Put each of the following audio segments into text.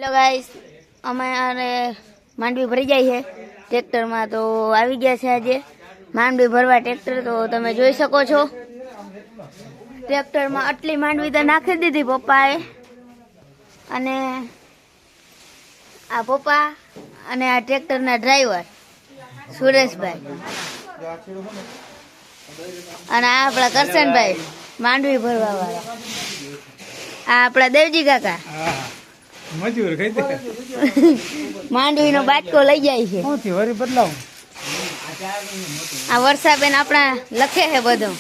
Hello guys, અમારે માંડવી ભરી જાય છે ટ્રેક્ટરમાં. તો આવી ગયા છે આજે માંડવી ભરવા ટ્રેક્ટર. તો તમે જોઈ શકો છો ટ્રેક્ટરમાં આટલી માંડવી તો નાખી દીધી પપ્પાએ. અને આ પપ્પા અને આ ટ્રેક્ટરના ડ્રાઈવર સુરેશભાઈ અને આ આપણા કરશનભાઈ માંડવી ભરવા વાળા. આ આપણા દેવજી કાકા મજૂર માંડવી નો બાટકો લઈ જાય છે. વરી બદલાવ આ વર્ષાબેન આપણા લખે છે બધું.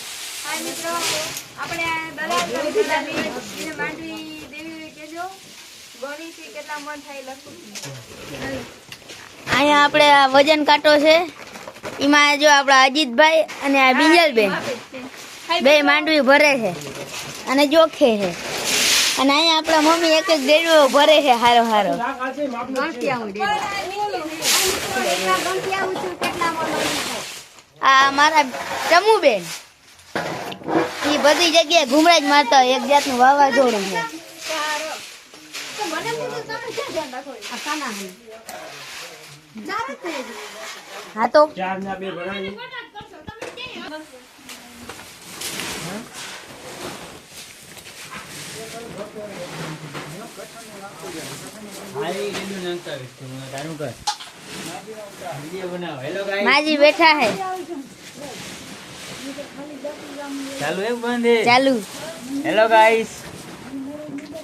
અહીંયા આપણે આ વજન કાંટો છે, એમાં જો આપણા અજીતભાઈ અને આ બિંજલબેન બે માંડવી ભરે છે અને જોખે છે. અને અહીંયા આપણા મમ્મી એક એક ડેડો ભરે છે હારો હારો. આ મારા ટમુબેન એ બધી જગ્યાએ ઘુમરા જ મારતા હોય. એક જાતનું વાવાઝોડું છે. હા તો માજી બેઠા હે. ચાલુ એક બંધ ચાલુ. હેલો ગાઈસ,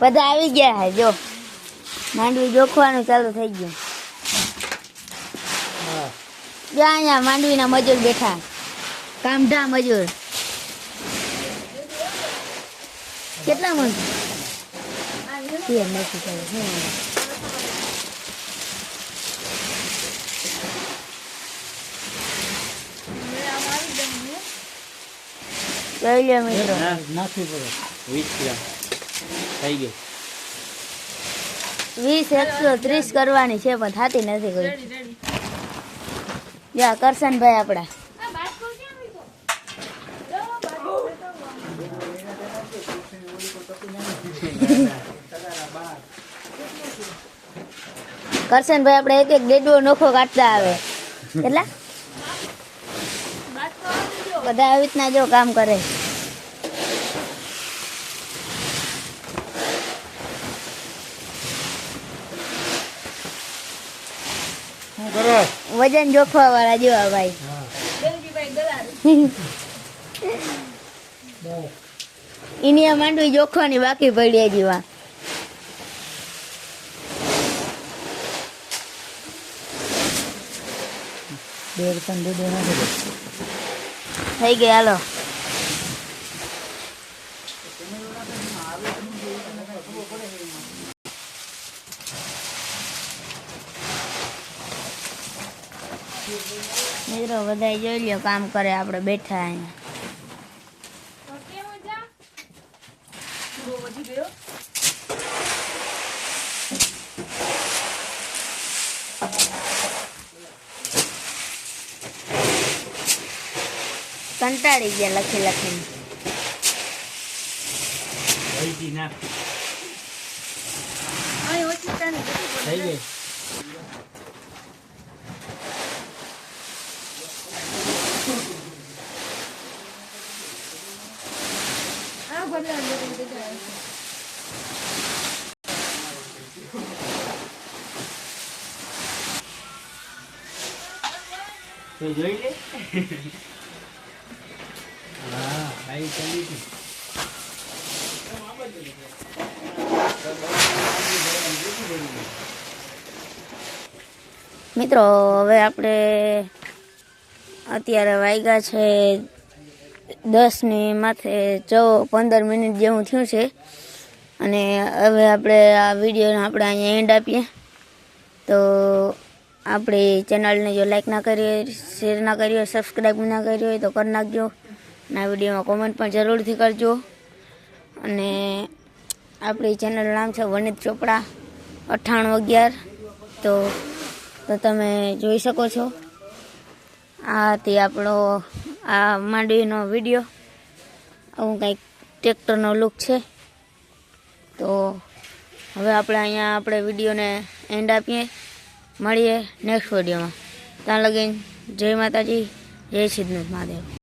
બધા આવી ગયા હે. જો માંડવી જોખવાનું ચાલુ થઈ ગયું. જો અહીંયા માંડવીના મજૂર બેઠા, કામઢા મજૂર. કેટલા મજૂર નથી થયું. જોઈ લો મિત્રો, નાખી પડે 20 ગ્રામ થઈ ગયું. 20-130 કરવાની છે પણ થાતી નથી કોઈ. જા કરશનભાઈ આપડા કરશનભાઈ આપણે એક એક ડેડો નોખો કાઢતા આવે. કેટલા બધા આવી રીતના જો કામ કરે. વજન જોખવા વાળા જેવા ભાઈ. એની આ માંડવી જોખવાની બાકી પડી જેવા. થઈ ગયા. હાલો મિત્રો, બધા જોઈ લ્યો કામ કરે. આપણે બેઠા અહીંયા. કંટાળી ગયા લખી લખીને. થઈ ગઈ. જોઈ લે. હા ભાઈ ચાલી હતી. મિત્રો હવે આપણે અત્યારે વાગ્યા છે 10 ની માથે 15 મિનિટ જેવું થયું છે. અને હવે આપણે આ વિડીયોને આપણે અહીંયા એન્ડ આપીએ. તો આપણી ચેનલને જો લાઈક ના કરી હોય, શેર ના કરી હોય, સબસ્ક્રાઈબ ના કરી હોય તો કરી નાખજો. અને આ વિડીયોમાં કોમેન્ટ પણ જરૂરથી કરજો. અને આપણી ચેનલનું નામ છે વનિત ચોપડા 9811. તો તમે જોઈ શકો છો. આ તે આપણો આ માંડવીનો વિડીયો. આવું કંઈક ટ્રેક્ટરનો લુક છે. તો હવે આપણે અહીંયા આપણે વિડીયોને એન્ડ આપીએ, મળીએ નેક્સ્ટ વિડીયોમાં. ત્યાં લગીને જય માતાજી, જય સિદ્ધનાથ મહાદેવ.